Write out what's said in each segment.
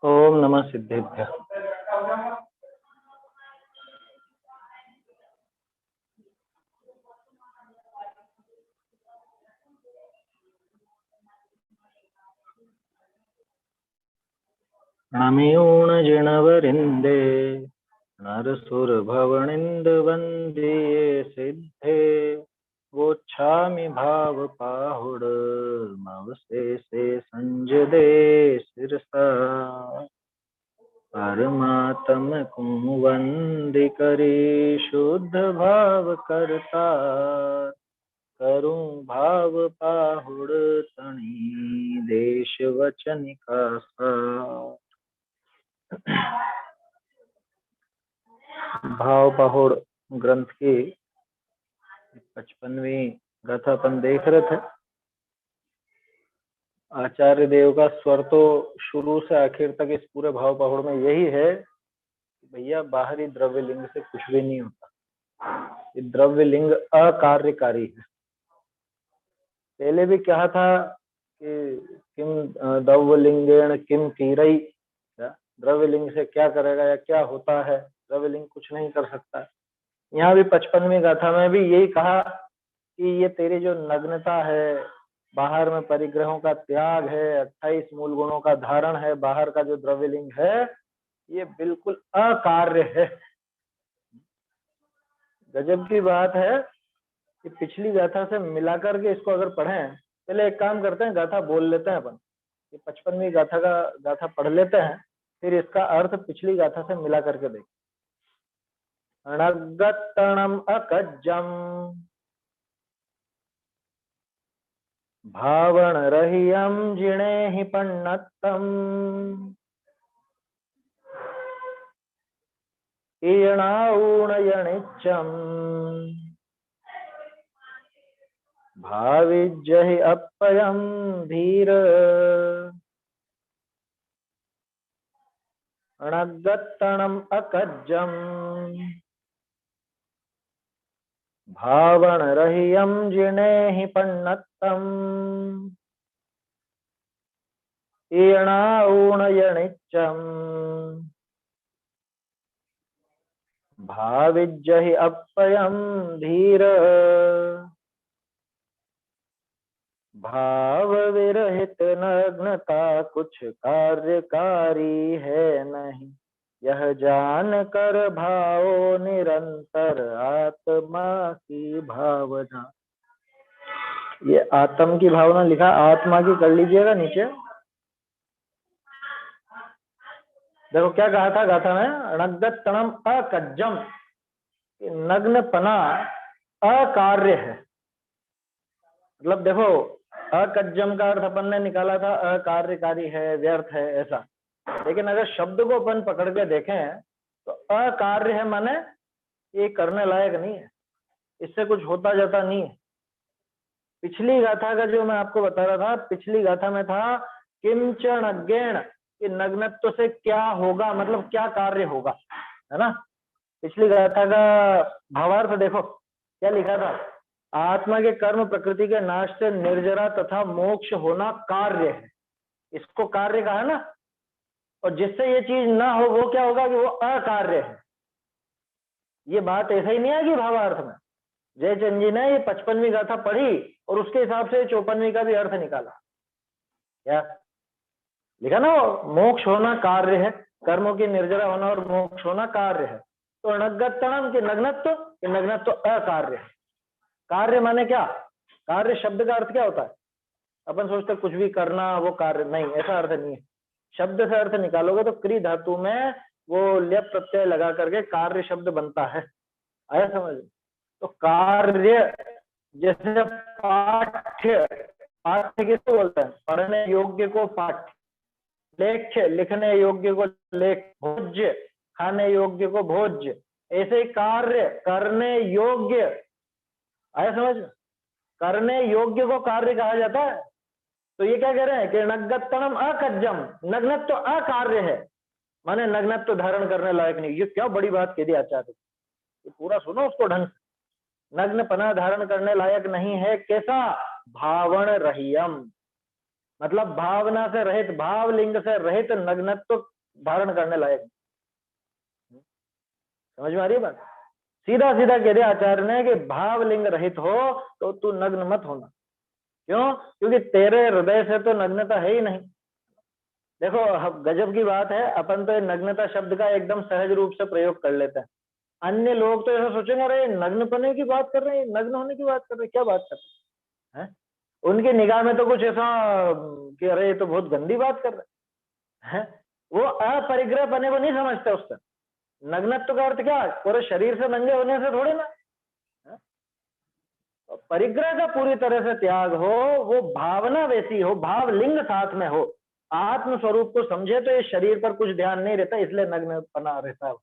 ओम नमः सिद्धेभ्यः। नमेऊण जिणवरिन्दे नरसुरभवनिन्दवन्दिये सिद्धे वोच्छामि भावपाहुड मवशेषे संजदे शिरसा परमात्म वंदे करी शुद्ध भाव करता करूं भाव पाहुड़ तणी देश वचन का भाव पहुड़ ग्रंथ की 55वीं गाथा अपन देख रहे थे। आचार्य देव का स्वर तो शुरू से आखिर तक इस पूरे भाव पहुड़ में यही है कि भैया बाहरी द्रव्य लिंग से कुछ भी नहीं होता, ये द्रव्य लिंग अकार्यकारी है। पहले भी कहा था कि किम द्रव्य लिंगेण किम कीरई, द्रव्य लिंग से क्या करेगा या क्या होता है, द्रव्य लिंग कुछ नहीं कर सकता। यहाँ भी 55वीं गाथा में भी यही कहा कि ये तेरी जो नग्नता है, बाहर में परिग्रहों का त्याग है, 28 मूल गुणों का धारण है, बाहर का जो द्रव्यलिंग है ये बिल्कुल अकार्य है। गजब की बात है कि पिछली गाथा से मिलाकर के इसको अगर पढ़ें, पहले एक काम करते हैं, गाथा बोल लेते हैं अपन, ये 55वीं गाथा पढ़ लेते हैं, फिर इसका अर्थ पिछली गाथा से मिला करके देखें। अणगत्तणम अकज्जम भावण रहियम जिणे हि पन्नत्तम ईणाऊणयनिच्चम भाविज्य अपयम धीर अणगत्तणम अकज्जम भावण रहियम जिणे हि पन्नत्तम ईणाऊणयनिच्चम भाविज्य अपयम धीर भाव विरहित नग्नता कुछ कार्यकारी है नहीं, यह जान कर भावो निरंतर आत्मा की भावना। ये आत्म की भावना लिखा, आत्मा की कर लीजिएगा नीचे। देखो क्या कहा था गाथा में, नग्नतणम अकज्जम, नग्नपना अकार्य है। मतलब देखो, अकज्जम का अर्थ अपन ने निकाला था अकार्यकारी है, व्यर्थ है, ऐसा। लेकिन अगर शब्द को अपन पकड़ के देखें तो अकार्य है माने ये करने लायक नहीं है, इससे कुछ होता जाता नहीं है। पिछली गाथा का जो मैं आपको बता रहा था, पिछली गाथा में था किंचन अज्ञेण, कि नग्नत्व से क्या होगा, मतलब क्या कार्य होगा, है ना। पिछली गाथा का भावार्थ देखो क्या लिखा था, आत्मा के कर्म प्रकृति के नाश से निर्जरा तथा मोक्ष होना कार्य है, इसको कार्य कहा ना। और जिससे ये चीज ना हो वो क्या होगा, कि वो अकार्य है। ये बात ऐसा ही नहीं है कि भावार्थ में जयचंद जी ने ये 55वीं गाथा पढ़ी और उसके हिसाब से 54वीं का भी अर्थ निकाला। क्या लिखा ना, मोक्ष होना कार्य है, कर्मों की निर्जरा होना और मोक्ष होना कार्य है। तो अणगत्तणम के नग्नत्व अकार्य है। कार्य माने क्या, कार्य शब्द का अर्थ क्या होता है, अपन सोचते कुछ भी करना वो कार्य नहीं, ऐसा अर्थ नहीं है। शब्द से अर्थ निकालोगे तो क्री धातु में वो ल्यप प्रत्यय लगा करके कार्य शब्द बनता है, आया समझ। तो कार्य जैसे पाठ्य, पाठ्य किसको बोलते हैं, पढ़ने योग्य को पाठ्य, लेख्य लिखने योग्य को लेख, भोज्य खाने योग्य को भोज्य, ऐसे कार्य करने योग्य, आया समझ, करने योग्य को कार्य कहा जाता है। तो ये क्या कह रहे हैं कि नग्नत्तणम अकज्जम, नग्नत्व अकार्य है, माने नग्नत्व धारण करने लायक नहीं। ये क्या बड़ी बात कह दी आचार्य, ये पूरा सुनो उसको ढंग से। नग्न पना धारण करने लायक नहीं है, कैसा, भावण रहियम, मतलब भावना से रहित, भावलिंग से रहित नग्नत्व धारण करने लायक। समझ में आ रही है बात? सीधा सीधा कह दिया आचार्य ने कि भावलिंग रहित हो तो तू नग्न मत होना। क्यों? क्योंकि तेरे हृदय से तो नग्नता है ही नहीं। देखो गजब की बात है, अपन तो नग्नता शब्द का एकदम सहज रूप से प्रयोग कर लेते हैं। अन्य लोग तो ऐसा सोचेंगे, अरे नग्न पने की बात कर रहे हैं, नग्न होने की बात कर रहे हैं, क्या बात कर रहे हैं? उनकी निगाह में तो कुछ ऐसा कि अरे ये तो बहुत गंदी बात कर रहे हैं। वो अपरिग्रह पने को नहीं समझते उससे। नग्नत्व का अर्थ क्या? पूरे शरीर से नंगे होने से थोड़े ना। परिग्रह का पूरी तरह से त्याग हो, वो भावना वैसी हो, भावलिंग साथ में हो, आत्म स्वरूप को समझे तो ये शरीर पर कुछ ध्यान नहीं रहता, इसलिए नग्नपना रहता है।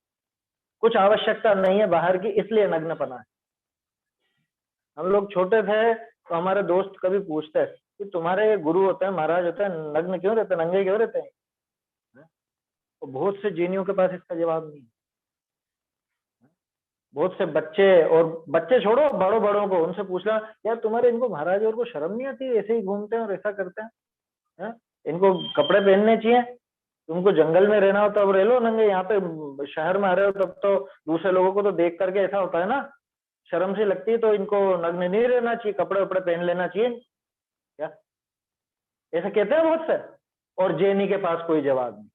कुछ आवश्यकता नहीं है बाहर की, इसलिए नग्नपना है। हम लोग छोटे थे तो हमारे दोस्त कभी पूछते कि तुम्हारे गुरु होते हैं, महाराज होते हैं, नग्न क्यों रहते, नंगे क्यों रहते हैं? तो बहुत से जीनियों के पास इसका जवाब नहीं। बहुत से बच्चे, और बच्चे छोड़ो, बड़ों बड़ों को उनसे पूछना, यार तुम्हारे इनको महाराज और को शर्म नहीं आती, ऐसे ही घूमते हैं और ऐसा करते हैं, इनको कपड़े पहनने चाहिए, तुमको जंगल में रहना हो तब रह लो नंगे, यहाँ पे शहर में आ रहे हो तब तो दूसरे लोगों को तो देख करके ऐसा होता है ना, शर्म सी लगती है, तो इनको नग्न नहीं रहना चाहिए, कपड़े वपड़े पहन लेना चाहिए क्या? ऐसा कहते हैं बहुत से। और जेनी के पास कोई जवाब नहीं,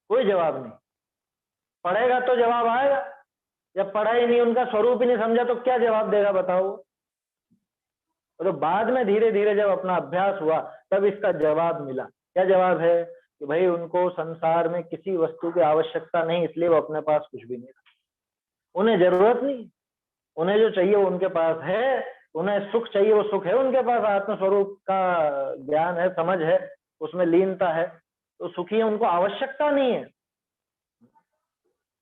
कोई जवाब नहीं। पढ़ेगा तो जवाब आएगा, जब पढ़ा ही नहीं, उनका स्वरूप ही नहीं समझा तो क्या जवाब देगा बताओ? तो बाद में धीरे धीरे जब अपना अभ्यास हुआ तब इसका जवाब मिला। क्या जवाब है? कि भाई उनको संसार में किसी वस्तु की आवश्यकता नहीं, इसलिए वो अपने पास कुछ भी नहीं रखते, उन्हें जरूरत नहीं, उन्हें जो चाहिए वो उनके पास है, उन्हें सुख चाहिए वो सुख है उनके पास, आत्म स्वरूप का ज्ञान है, समझ है, उसमें लीनता है, तो सुखी है, उनको आवश्यकता नहीं है।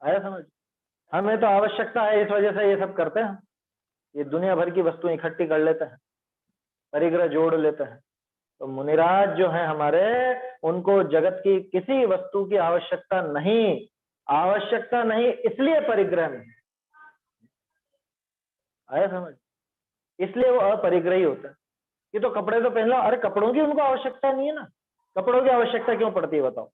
आया समझ? हमें तो आवश्यकता है, इस वजह से ये सब करते हैं, ये दुनिया भर की वस्तु इकट्ठी कर लेते हैं, परिग्रह जोड़ लेते हैं। तो मुनिराज जो है हमारे, उनको जगत की किसी वस्तु की आवश्यकता नहीं, आवश्यकता नहीं इसलिए परिग्रह नहीं। आया समझ? इसलिए वो अपरिग्रही होता है। ये तो कपड़े तो पहन लो, अरे कपड़ों की उनको आवश्यकता नहीं है ना। कपड़ों की आवश्यकता क्यों पड़ती है बताओ?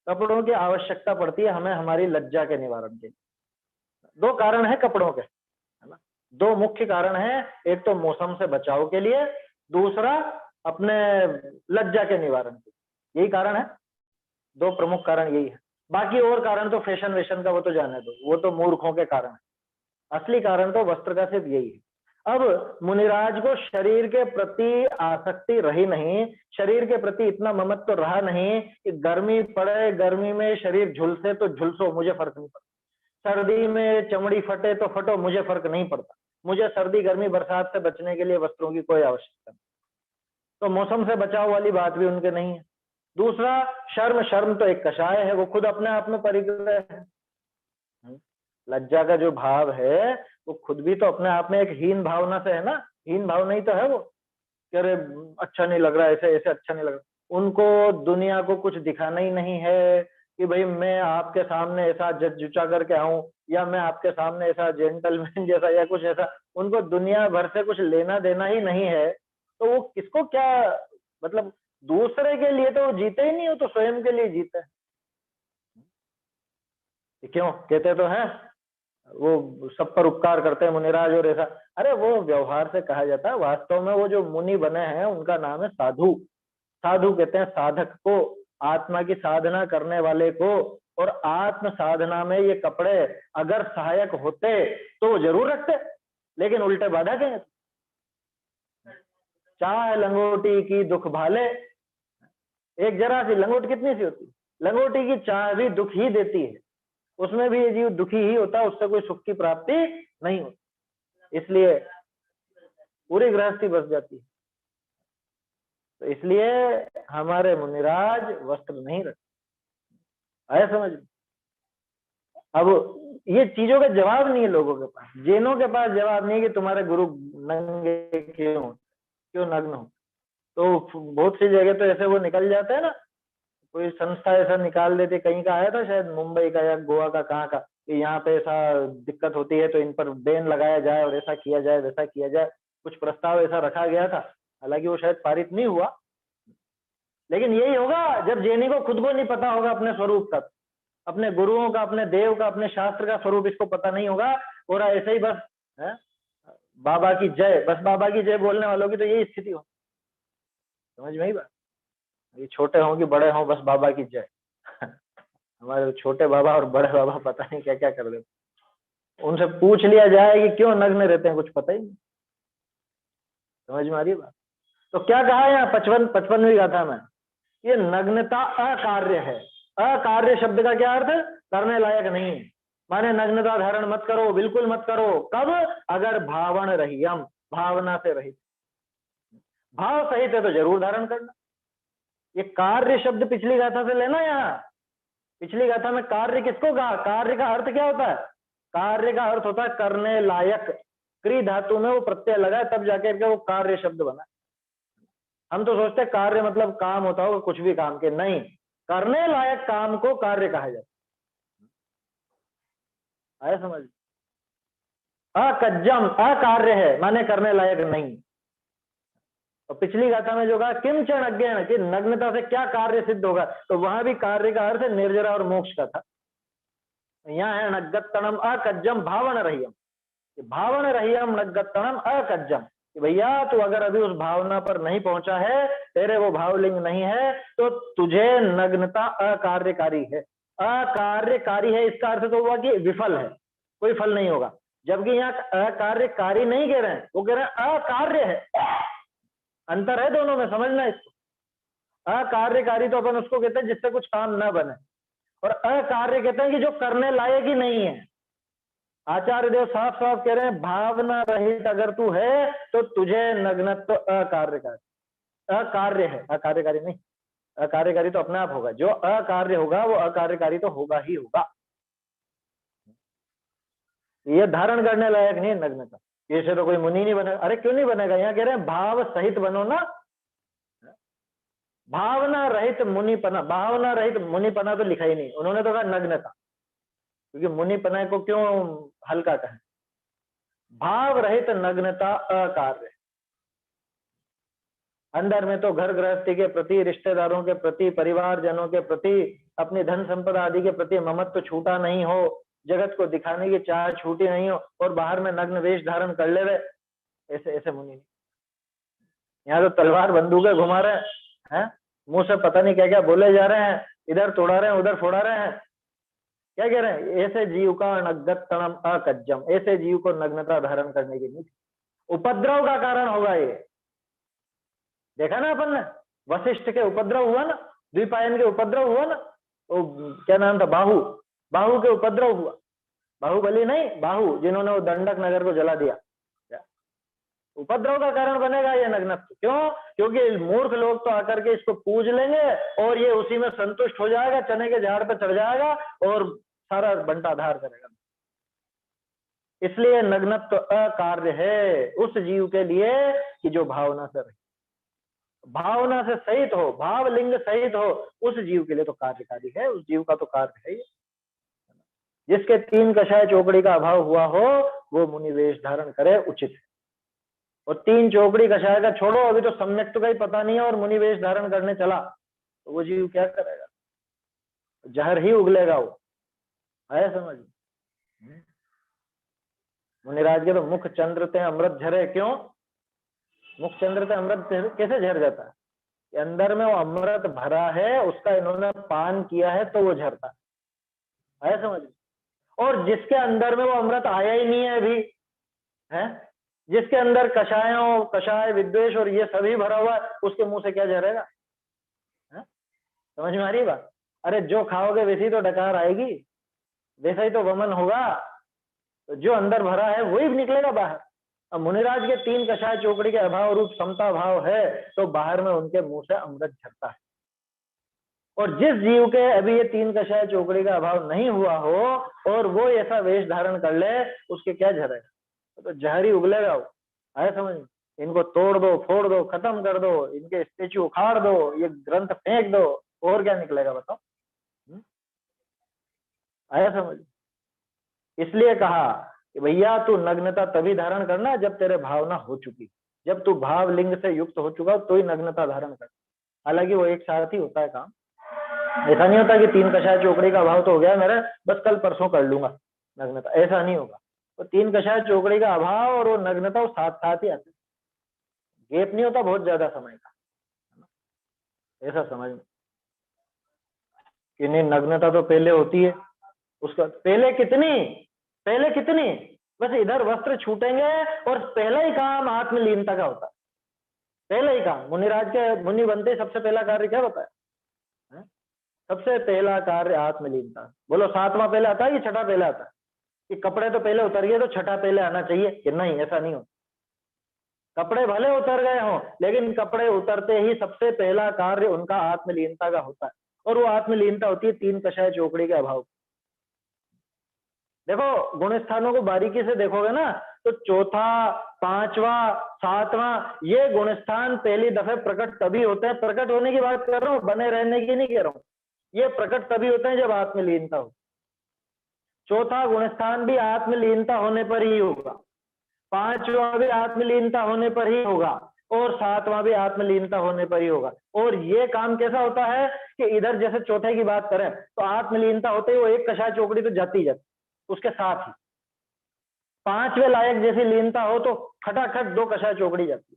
कपड़ों की आवश्यकता पड़ती है हमें हमारी लज्जा के निवारण के लिए। दो कारण है कपड़ों के, है ना? दो मुख्य कारण है, एक तो मौसम से बचाव के लिए, दूसरा अपने लज्जा के निवारण के लिए। यही कारण है, दो प्रमुख कारण यही है। बाकी और कारण तो फैशन वेशन का वो तो जाने दो, वो तो मूर्खों के कारण है। असली कारण तो वस्त्र का सिर्फ यही है। अब मुनिराज को शरीर के प्रति आसक्ति रही नहीं, शरीर के प्रति इतना ममत्व तो रहा नहीं कि गर्मी पड़े, गर्मी में शरीर झुलसे तो झुलसो, मुझे फर्क नहीं पड़ता, सर्दी में चमड़ी फटे तो फटो, मुझे फर्क नहीं पड़ता, मुझे सर्दी गर्मी बरसात से बचने के लिए वस्त्रों की कोई आवश्यकता नहीं। तो मौसम से बचाव वाली बात भी उनके नहीं है। दूसरा, शर्म, शर्म तो एक कषाय है, वो खुद अपने आप में परिग्रह है। लज्जा का जो भाव है वो खुद भी तो अपने आप में एक हीन भावना से है ना, हीन भाव नहीं तो है वो, कि अरे अच्छा नहीं लग रहा, ऐसे ऐसे अच्छा नहीं लग रहा। उनको दुनिया को कुछ दिखाना ही नहीं है कि भाई मैं आपके सामने ऐसा जुचा करके आऊं, या मैं आपके सामने ऐसा जेंटलमैन जैसा या कुछ ऐसा, उनको दुनिया भर से कुछ लेना देना ही नहीं है। तो वो किसको क्या, मतलब दूसरे के लिए तो वो जीते ही नहीं, हो तो स्वयं के लिए जीते हैं। क्यों कहते तो है वो सब पर उपकार करते हैं मुनिराज और ऐसा, अरे वो व्यवहार से कहा जाता है, वास्तव में वो जो मुनि बने हैं उनका नाम है साधु। साधु कहते हैं साधक को, आत्मा की साधना करने वाले को। और आत्म साधना में ये कपड़े अगर सहायक होते तो वो जरूर रखते, लेकिन उल्टे बाधा के। चाहे लंगोटी की दुख भाले, एक जरा सी लंगोट कितनी सी होती, लंगोटी की चाह भी दुख ही देती है, उसमें भी ये जीव दुखी ही होता है, उससे कोई सुख की प्राप्ति नहीं होती, इसलिए पूरी गृहस्थी बस जाती है। तो इसलिए हमारे मुनिराज वस्त्र नहीं रखते। आया समझ? अब ये चीजों का जवाब नहीं है लोगों के पास, जैनों के पास जवाब नहीं है कि तुम्हारे गुरु नंगे क्यों नग्न हो। तो बहुत सी जगह तो ऐसे वो निकल जाते हैं ना, कोई संस्था ऐसा निकाल देती, कहीं का आया था शायद मुंबई का या गोवा का, कहाँ का, कि यहाँ पे ऐसा दिक्कत होती है तो इन पर बैन लगाया जाए और ऐसा किया जाए वैसा किया जाए, कुछ प्रस्ताव ऐसा रखा गया था, हालांकि वो शायद पारित नहीं हुआ, लेकिन यही होगा जब जैनी को खुद को नहीं पता होगा अपने स्वरूप का, अपने गुरुओं का, अपने देव का, अपने शास्त्र का स्वरूप इसको पता नहीं होगा, और ऐसे ही बस है बाबा की जय, बस बाबा की जय बोलने वालों की तो यही स्थिति हो। समझ में ही बात, ये छोटे हों कि बड़े हों, बस बाबा की जय। हमारे छोटे बाबा और बड़े बाबा पता नहीं क्या क्या कर देते, उनसे पूछ लिया जाए कि क्यों नग्न रहते हैं, कुछ पता ही नहीं। समझ में आ रही बात। तो क्या कहा यहाँ 55वीं गाथा में, ये नग्नता अकार्य है। अकार्य शब्द का क्या अर्थ है, करने लायक नहीं है। माने नग्नता धारण मत करो, बिल्कुल मत करो। कब, अगर भावण रहियम, भावना से रहित, भाव सहित है तो जरूर धारण करना। ये कार्य शब्द पिछली गाथा से लेना। यहाँ पिछली गाथा में कार्य किसको कहा, कार्य का अर्थ क्या होता है, कार्य का अर्थ होता है करने लायक। क्री धातु में वो प्रत्यय लगा है तब जाके वो कार्य शब्द बना। हम तो सोचते हैं कार्य मतलब काम होता होगा, कुछ भी काम के, नहीं, करने लायक काम को कार्य कहा जाता है। आया समझ। अकज्जम अकार्य है, माने करने लायक नहीं। तो पिछली गाथा में जो कहा किंचन अज्ञान, कि नग्नता से क्या कार्य सिद्ध होगा, तो वहां भी कार्य का अर्थ निर्जरा और मोक्ष का था। यहाँ है नग्गत्तणम अकज्जम भावण रहियम, भावण रहियम नग्गत्तणम अकज्जम, कि भैया तू अगर अभी उस भावना पर नहीं पहुंचा है, तेरे वो भावलिंग नहीं है, तो तुझे नग्नता अकार्यकारी है। अकार्यकारी है इसका अर्थ तो हुआ कि विफल है, कोई फल नहीं होगा। जबकि यहाँ अकार्यकारी नहीं कह रहे हैं, वो कह रहे हैं अकार्य है। अंतर है दोनों में, समझना इसको। अकार्यकारी तो अपन उसको कहते हैं जिससे कुछ काम न बने, और अकार्य कहते हैं कि जो करने लायक ही नहीं है। आचार्य देव साफ साफ कह रहे हैं, भावना रहित अगर तू है तो तुझे नग्नत्व अकार्यकारी, अकार्य है, अकार्यकारी नहीं। अकार्यकारी तो अपने आप होगा, जो अकार्य होगा वो अकार्यकारी तो होगा ही होगा। ये धारण करने लायक नहीं है नग्नता, ऐसे तो कोई मुनि नहीं बनेगा। अरे क्यों नहीं बनेगा, यहाँ कह रहे हैं भाव सहित बनो ना। भावना रहित मुनिपना, भावना रहित मुनिपना तो लिखा ही नहीं, उन्होंने तो कहा नग्नता, क्योंकि मुनिपना को क्यों हल्का कहें। भाव रहित नग्नता अकार्य। अंदर में तो घर गृहस्थी के प्रति, रिश्तेदारों के प्रति, परिवारजनों के प्रति, अपनी धन संपदा आदि के प्रति ममत्व तो छूटा नहीं हो, जगत को दिखाने की चाह छूटी नहीं हो, और बाहर में नग्न वेश धारण कर ले, ऐसे ऐसे मुनि। यहाँ तो तलवार बंदूकें घुमा रहे हैं, मुंह से पता नहीं क्या क्या बोले जा रहे हैं, इधर तोड़ा रहे हैं, उधर फोड़ा रहे हैं। क्या कह रहे हैं, ऐसे जीव का नग्गत्तणम अकज्जम, ऐसे जीव को नग्नता धारण करने की नीति, उपद्रव का कारण होगा ये। देखा ना अपन ने, वशिष्ठ के उपद्रव हुआ ना, द्विपायन के उपद्रव हुआ ना, वो क्या नाम था, बाहु, बाहु के उपद्रव हुआ। बाहुबली नहीं, बाहु, जिन्होंने वो दंडक नगर को जला दिया। उपद्रव का कारण बनेगा ये नग्नत्व। क्यों, क्योंकि मूर्ख लोग तो आकर के इसको पूज लेंगे और ये उसी में संतुष्ट हो जाएगा, चने के झाड़ पर चढ़ जाएगा और सारा बंटाधार करेगा। इसलिए नग्नत्व अकार्य है उस जीव के लिए कि जो भावना से रहे, भावना से सहित हो, भावलिंग सहित हो, उस जीव के लिए तो कार्यकारी है, उस जीव का तो कार्य है। जिसके 3 कषाय चौकड़ी का अभाव हुआ हो वो मुनि वेश धारण करे, उचित है। और 3 चौकड़ी कषाय का छोड़ो, अभी तो सम्यक तो का ही पता नहीं है और मुनि वेश धारण करने चला, तो वो जीव क्या करेगा, जहर ही उगलेगा वो। आया समझ। मुनिराज के तो मुख चंद्र ते अमृत झरे, क्यों, मुख चंद्र ते अमृत कैसे झर जाता है, अंदर में वो अमृत भरा है, उसका इन्होंने पान किया है तो वो झरता है। आया समझ। और जिसके अंदर में वो अमृत आया ही नहीं है अभी, है, जिसके अंदर कषायों, कषाय, विद्वेष और ये सभी भरा हुआ है, उसके मुंह से क्या झरेगा, समझ में आ रही बात। अरे जो खाओगे वैसी तो डकार आएगी, वैसा ही तो वमन होगा, तो जो अंदर भरा है वही निकलेगा बाहर। अब मुनिराज के 3 कषाय चौकड़ी के अभाव रूप समता भाव है, तो बाहर में उनके मुंह से अमृत झरता है। और जिस जीव के अभी ये 3 कषाय चौकड़ी का अभाव नहीं हुआ हो और वो ऐसा वेश धारण कर ले, उसके क्या झरेगा, तो जहर ही उगलेगा वो। आया समझ में। इनको तोड़ दो, फोड़ दो, खत्म कर दो, इनके स्टेचू उखाड़ दो, ये ग्रंथ फेंक दो, और क्या निकलेगा बताओ। आया समझ। इसलिए कहा कि भैया तू नग्नता तभी धारण करना जब तेरे भावना हो चुकी, जब तू भाव लिंग से युक्त हो चुका तो ही नग्नता धारण कर। हालांकि वो एक साथ ही होता है काम। ऐसा नहीं होता कि तीन कषाय चोकड़ी का अभाव तो हो गया मेरा, बस कल परसों कर लूंगा नग्नता, ऐसा नहीं होगा। वो तीन कषाय चोकड़ी का अभाव और वो नग्नता वो साथ साथ ही आते, गेप नहीं होता बहुत ज्यादा समय का, ऐसा समझ कि नहीं नग्नता तो पहले होती है, उसका पहले कितनी, बस इधर वस्त्र छूटेंगे और पहला ही काम आत्मलीनता का होता है। पहला ही काम मुनिराज के मुनि बनते सबसे पहला कार्य क्या होता है? सबसे पहला कार्य आत्मलीनता। बोलो सातवां पहले आता है कि छठा पहले आता है? कि कपड़े तो पहले उतर गए तो छठा पहले आना चाहिए कि नहीं? ऐसा नहीं हो, कपड़े भले उतर गए हों लेकिन कपड़े उतरते ही सबसे पहला कार्य उनका आत्मलीनता का होता है, और वो आत्मलीनता होती है तीन कषाय चोकड़ी के अभाव। देखो गुण स्थानों को बारीकी से देखोगे ना तो चौथा, पांचवा, सातवां ये गुण स्थान पहली दफे प्रकट तभी होते हैं, प्रकट होने की बात कर रहा हूं, बने रहने की नहीं कह रहा हूं, ये प्रकट तभी होते हैं जब आत्मलीनता हो। चौथा गुण स्थान भी आत्मलीनता होने पर ही होगा, पांचवा भी आत्मलीनता होने पर ही होगा, और सातवां भी आत्मलीनता होने पर ही होगा। और ये काम कैसा होता है कि इधर जैसे चौथे की बात करें तो आत्मलीनता होते ही वो एक कषाय चौकड़ी तो जाती जाती, उसके साथ ही पांचवे लायक जैसी लीनता हो तो खटाखट दो कषाय चौकड़ी जाती,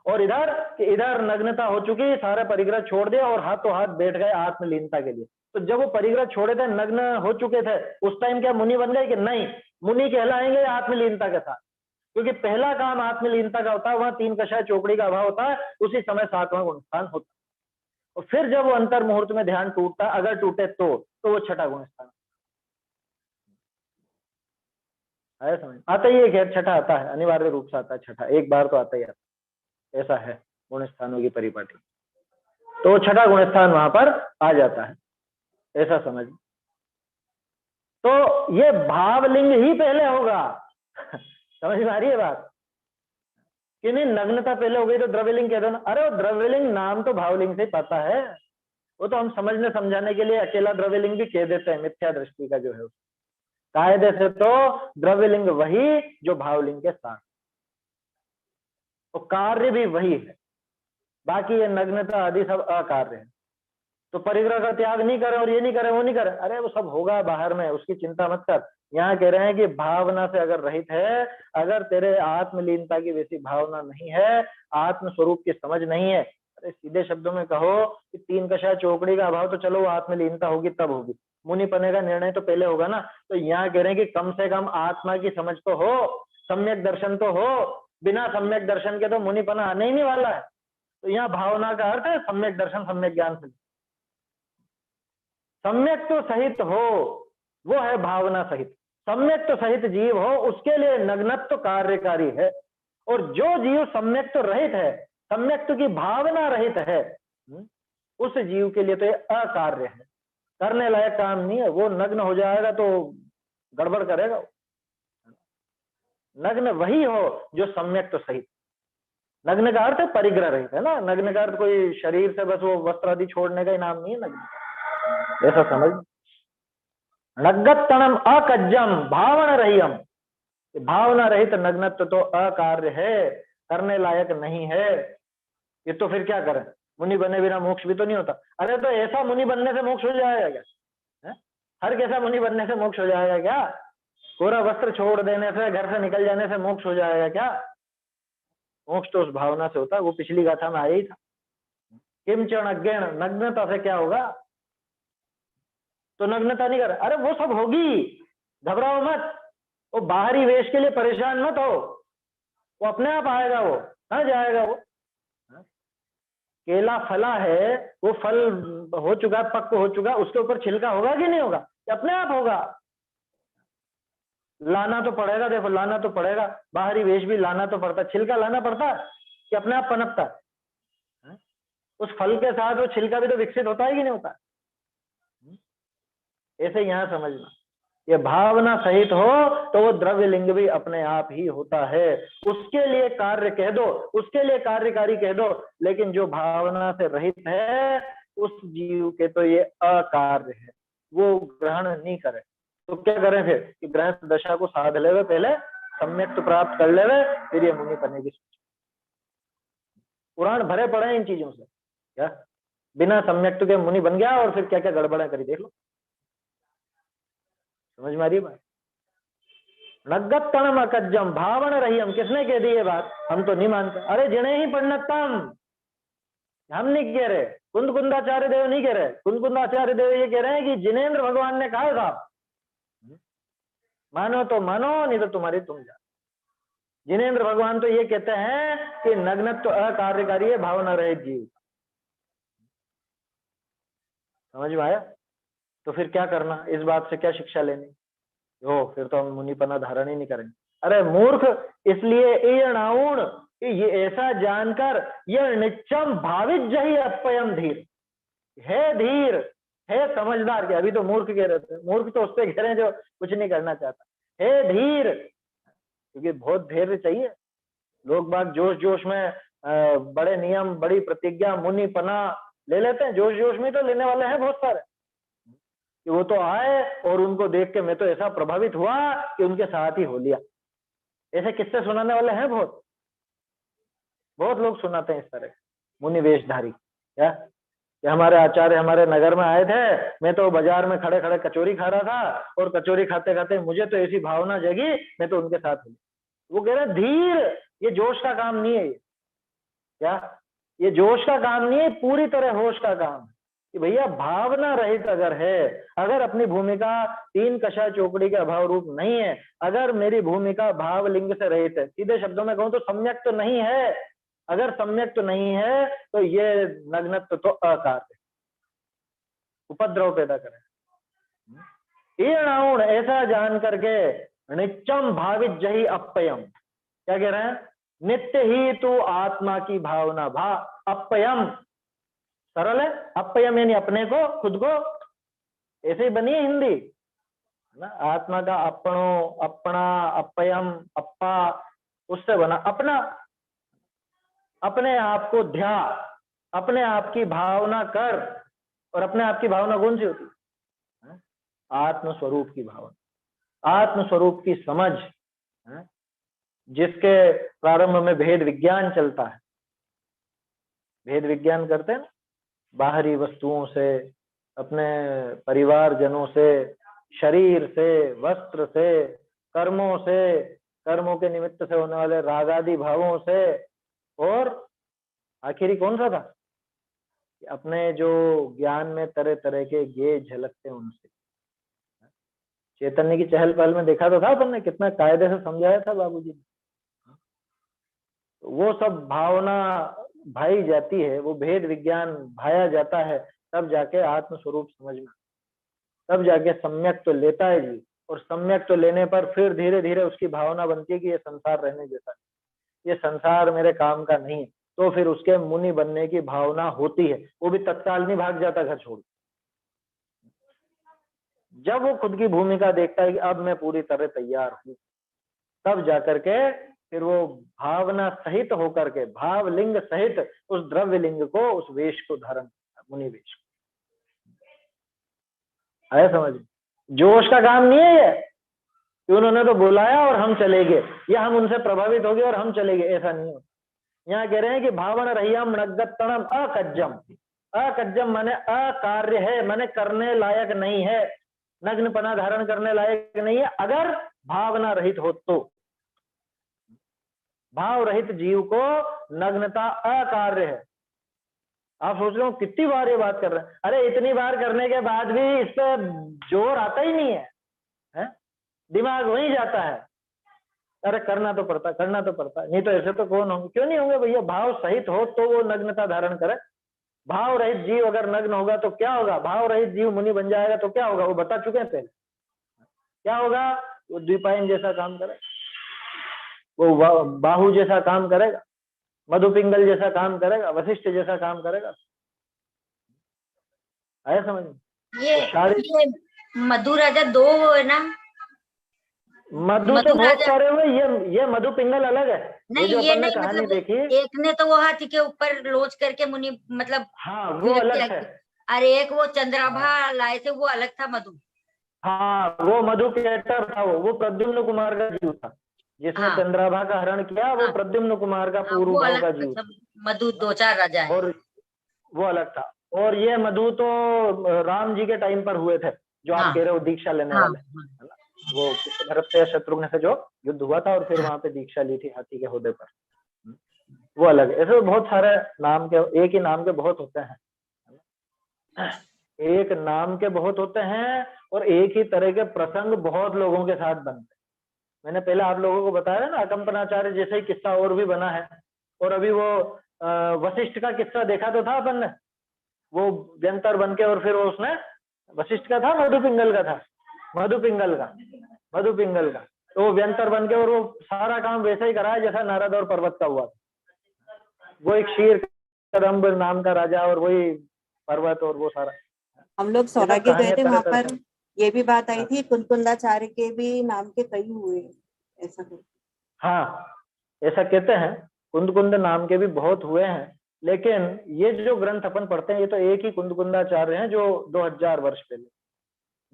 और इधर नग्नता हो चुकी, सारा परिग्रह छोड़ दिया और हाथों हाथ बैठ गए आत्मलीनता के लिए। तो जब वो परिग्रह छोड़े थे, नग्न हो चुके थे, उस टाइम क्या मुनि बन गए कि नहीं? मुनि कहलाएंगे आत्मलीनता के साथ, क्योंकि पहला काम आत्मलीनता का होता है, वहां तीन कषाय चौकड़ी का अभाव होता है, उसी समय सातवां गुण स्थान होता है। और फिर जब वो अंतर मुहूर्त में ध्यान टूटता, अगर टूटे तो वो छठा गुण स्थान है। समझ आता ही है, खैर छठा आता है, अनिवार्य रूप से आता है छठा, एक बार तो आता ही आता, ऐसा है गुण स्थानों की परिपाटी। तो छठा गुण स्थान वहां पर आ जाता है, ऐसा समझ। तो ये भावलिंग ही पहले होगा समझ में आ रही है बात कि नहीं? नग्नता पहले हो गई तो द्रव्यलिंग कह दो ना, अरे वो द्रव्यलिंग नाम तो भावलिंग से पता है, वो तो हम समझने समझाने के लिए अकेला द्रव्यलिंग भी कह देते हैं, मिथ्या दृष्टि का जो है कायदे से तो द्रव्यलिंग वही जो भावलिंग के साथ, तो कार्य भी वही है, बाकी ये नग्नता आदि सब अकार्य है। तो परिग्रह का त्याग नहीं करे और ये नहीं करे वो नहीं करे, अरे वो सब होगा बाहर में, उसकी चिंता मत कर। यहाँ कह रहे हैं कि भावना से अगर रहित है, अगर तेरे आत्मलीनता की वैसी भावना नहीं है, आत्म स्वरूप की समझ नहीं है, अरे सीधे शब्दों में कहो कि तीन कषाय चौकड़ी का अभाव तो चलो आत्मलीनता होगी तब होगी, मुनि पने का निर्णय तो पहले होगा ना। तो यहाँ कह रहे हैं कि कम से कम आत्मा की समझ तो हो, सम्यक दर्शन तो हो, बिना सम्यक दर्शन के तो मुनिपना आने ही नहीं वाला है। तो यहाँ भावना का अर्थ है सम्यक दर्शन, सम्यक ज्ञान से सम्यक तो सहित हो, वो है भावना सहित। सम्यक तो सहित जीव हो, उसके लिए नग्नत्व कार्यकारी है, और जो जीव सम्यक तो रहित है, सम्यक की भावना रहित है, उस जीव के लिए तो ये अकार्य है, करने लायक काम नहीं है। वो नग्न हो जाएगा तो गड़बड़ करेगा। नग्न वही हो जो सम्यक तो सहित, नग्न का अर्थ परिग्रह रहित है ना, नग्न का अर्थ कोई शरीर से बस वो वस्त्र आदि छोड़ने का ही नाम नहीं है नग्न, ऐसा समझ। नग्गतणम अकज्जम भावना रहियम, भावना रहित नग्नत्व तो अकार्य है, करने लायक नहीं है। ये तो फिर क्या करें? मुनि बने बिना मोक्ष भी तो नहीं होता। अरे तो ऐसा मुनि बनने से मोक्ष हो जाएगा क्या? है? हर कैसा मुनि बनने से मोक्ष हो जाएगा क्या? पूरा वस्त्र छोड़ देने से, घर से निकल जाने से मोक्ष हो जाएगा क्या? मोक्ष तो उस भावना से होता है, वो पिछली गाथा में आया ही था। किमचण अज्ञान, नग्नता से क्या होगा? तो नग्नता नहीं कर, अरे वो सब होगी, घबराओ मत, वो बाहरी वेश के लिए परेशान मत हो, वो अपने आप आएगा, वो कहाँ जाएगा। वो केला फला है, वो फल हो चुका, पक्क हो चुका, उसके ऊपर छिलका होगा कि नहीं होगा? अपने आप होगा। लाना तो पड़ेगा, देखो लाना तो पड़ेगा, बाहरी वेश भी लाना तो पड़ता, छिलका लाना पड़ता कि अपने आप पनपता है? उस फल के साथ वो छिलका भी तो विकसित होता है कि नहीं होता? ऐसे यहां समझना, ये भावना सहित हो तो वो द्रव्य लिंग भी अपने आप ही होता है, उसके लिए कार्य कह दो, उसके लिए कार्यकारी कह दो, लेकिन जो भावना से रहित है उस जीव के तो ये अकार्य है, वो ग्रहण नहीं करे। तो क्या करें फिर कि गृहस्थ दशा को साध लेवे, पहले सम्यक तो प्राप्त कर लेवे, फिर ये मुनि बने की सोच। पुराण भरे पड़े इन चीजों से क्या? बिना सम्यक्त्व के मुनि बन गया और फिर क्या क्या गड़बड़ें करी देख लो। समझ में आ रही है बात? नग्गत तणम अकज्जम भावण रही, हम किसने कह दी ये बात? हम तो नहीं मानते। अरे जिणे ही पंडितम, हम नहीं कह रहे, कुंदकुंदाचार्य देव नहीं कह रहे। कुंदकुंदाचार्य देव ये कह रहे हैं कि जिनेन्द्र भगवान ने कहा था, मानो तो मानो, नहीं तो तुम्हारी तुम जा। जिनेन्द्र भगवान तो ये कहते हैं कि नग्नत्व तो अकार्यकारी है, भावना रहित जीव। समझ में आया? तो फिर क्या करना, इस बात से क्या शिक्षा लेनी? हो फिर तो हम मुनिपना धारण ही नहीं करेंगे। अरे मूर्ख, इसलिए ईयणाउण, ये ऐसा जानकर, यह निच्चम भावित जही अपयम धीर, है धीर, है समझदार। के अभी तो मूर्ख कह रहे थे, मूर्ख तो उससे कह रहे हैं जो कुछ नहीं करना चाहता। हे धीर, क्योंकि बहुत धैर्य चाहिए। लोग बाग जोश जोश में बड़े नियम, बड़ी प्रतिज्ञा, मुनिपना ले लेते हैं। जोश जोश में तो लेने वाले हैं बहुत सारे, कि वो तो आए और उनको देख के मैं तो ऐसा प्रभावित हुआ कि उनके साथ ही हो लिया। ऐसे किस्से सुनाने वाले हैं बहुत, बहुत लोग सुनाते हैं इस तरह मुनि वेशधारी। क्या कि हमारे आचार्य हमारे नगर में आए थे, मैं तो बाजार में खड़े खड़े कचौरी खा रहा था, और कचौरी खाते खाते मुझे तो ऐसी भावना जगी, मैं तो उनके साथ हूँ। वो कह रहे धीर, ये जोश का काम नहीं है। ये क्या, ये जोश का काम नहीं है, पूरी तरह होश का काम है। कि भैया भावना रहित अगर है, अगर अपनी भूमिका तीन कषा चौकड़ी के अभाव रूप नहीं है, अगर मेरी भूमिका भाव लिंग से रहित है, सीधे शब्दों में कहूं तो सम्यक तो नहीं है। अगर सम्यक तो नहीं है तो ये नग्नत्व तो अकार्य, उपद्रव पैदा करे। ईयणाउण, ऐसा जान करके, नित्यम भावित जही अपयम, क्या कह रहे हैं? नित्य ही तू आत्मा की भावना भा, अपयम सरल है, अपयम यानी अपने को, खुद को, ऐसे ही बनी है हिंदी ना। आत्मा का अपनो, अपना, अपयम, अप्पा, उससे बना अपना। अपने आप को ध्या, अपने आप की भावना कर। और अपने आप की भावना कौन सी होती है? आत्मस्वरूप की भावना, आत्मस्वरूप की समझ, जिसके प्रारंभ में भेद विज्ञान चलता है। भेद विज्ञान करते हैं ना, बाहरी वस्तुओं से, अपने परिवार जनों से, शरीर से, वस्त्र से, कर्मों से, कर्मों के निमित्त से होने वाले रागादि भावों से, और आखिरी कौन सा था? अपने जो ज्ञान में तरह तरह के गेय झलकते हैं उनसे। चैतन्य की चहल पहल में देखा तो था अपन ने, कितना कायदे से समझाया था बाबूजी ने। वो सब भावना भाई जाती है, वो भेद विज्ञान भाया जाता है, तब जाके आत्म स्वरूप समझ में, तब जाके सम्यक तो लेता है जी। और सम्यक तो लेने पर फिर धीरे धीरे उसकी भावना बनती है कि ये संसार रहने जैसा, ये संसार मेरे काम का नहीं है। तो फिर उसके मुनि बनने की भावना होती है, वो भी तत्काल नहीं भाग जाता घर छोड़। जब वो खुद की भूमिका देखता है कि अब मैं पूरी तरह तैयार हूं, तब जाकर के फिर वो भावना सहित होकर के, भाव लिंग सहित उस द्रव्य लिंग को, उस वेश को धारण, मुनि वेश को। आया समझ? जोश का काम नहीं है ये कि उन्होंने तो बुलाया और हम चले गए, या हम उनसे प्रभावित हो गए और हम चले गए, ऐसा नहीं हो। यहाँ कह रहे हैं कि भावना रहियम नग्गतणम अकज्जम। अकज्जम माने अकार्य है, माने करने लायक नहीं है, नग्नपना धारण करने लायक नहीं है। अगर भावना रहित हो तो, भाव रहित जीव को नग्नता अकार्य है। आप सोच रहे हो कितनी बार ये बात कर रहे हैं? अरे इतनी बार करने के बाद भी इस पे जोर आता ही नहीं है? दिमाग वहीं जाता है। अरे करना तो पड़ता, करना तो पड़ता, नहीं तो ऐसे तो कौन होंगे? क्यों नहीं होंगे भैया? भाव सहित हो तो वो नग्नता धारण करे। भाव रहित जीव अगर नग्न होगा तो क्या होगा? भाव रहित जीव मुनि बन जाएगा तो क्या होगा? वो बता चुके हैं पहले। क्या होगा? वो द्विपायन जैसा काम करे, वो बाहु जैसा काम करेगा, मधुपिंगल जैसा काम करेगा, वशिष्ठ जैसा काम करेगा। आया समझ में? ये मधु राजा दो है ना? मधु तो बहुत सारे हुए, ये मधु पिंगल अलग है। नहीं, ये जो अपन ने कहानी मतलब देखी, एक ने तो वो हाथी के ऊपर लोच करके मुनि, मतलब हाँ वो अलग है। अरे एक वो चंद्राभा लाए थे, वो अलग था मधु। हाँ वो मधु केटर था, वो प्रद्युम्न कुमार का जीव था। जिसने चंद्राभा का हरण किया वो प्रद्युम्न कुमार का पूर्व भाव का जीव था। मधु दो चार राजा है। और वो अलग था। और ये मधु तो राम जी के टाइम पर हुए थे, जो आप हाँ कह रहे हो दीक्षा लेने हाँ वाले, है ना? वो भरत से शत्रुघ्न से जो युद्ध हुआ था और फिर हाँ। वहां पे दीक्षा ली थी हाथी के होदे पर, वो अलग है। ऐसे बहुत सारे नाम के, एक ही नाम के बहुत होते हैं, एक नाम के बहुत होते हैं, और एक ही तरह के प्रसंग बहुत लोगों के साथ बनते हैं। मैंने पहले आप लोगों को बताया ना, अकंपनाचार्य जैसे ही किस्सा और भी बना है। और अभी वो वशिष्ठ का किस्सा देखा तो था अपन ने, वो व्यंतर बन के, और फिर वो उसने, वशिष्ठ का था मधुपिंगल का था, मधुपिंगल का, मधुपिंगल का, तो वो व्यंतर बन के और वो सारा काम वैसे ही कराया जैसा नारद और पर्वत का हुआ। वो एक शीर कदम्ब नाम का राजा, और वही पर्वत, और वो सारा, हम लोग ये सब सौरागे गए कहानियां थे, तरह वहां तरह पर की। ये भी बात आई हाँ थी, कुंदकुंदाचार्य के भी नाम के कई हुए, ऐसा कुछ। हाँ, ऐसा कहते हैं, कुंद कुंद नाम के भी बहुत हुए हैं, लेकिन ये जो ग्रंथ अपन पढ़ते हैं ये तो एक ही कुंद कुंदाचार्य हैं जो 2000 वर्ष पहले,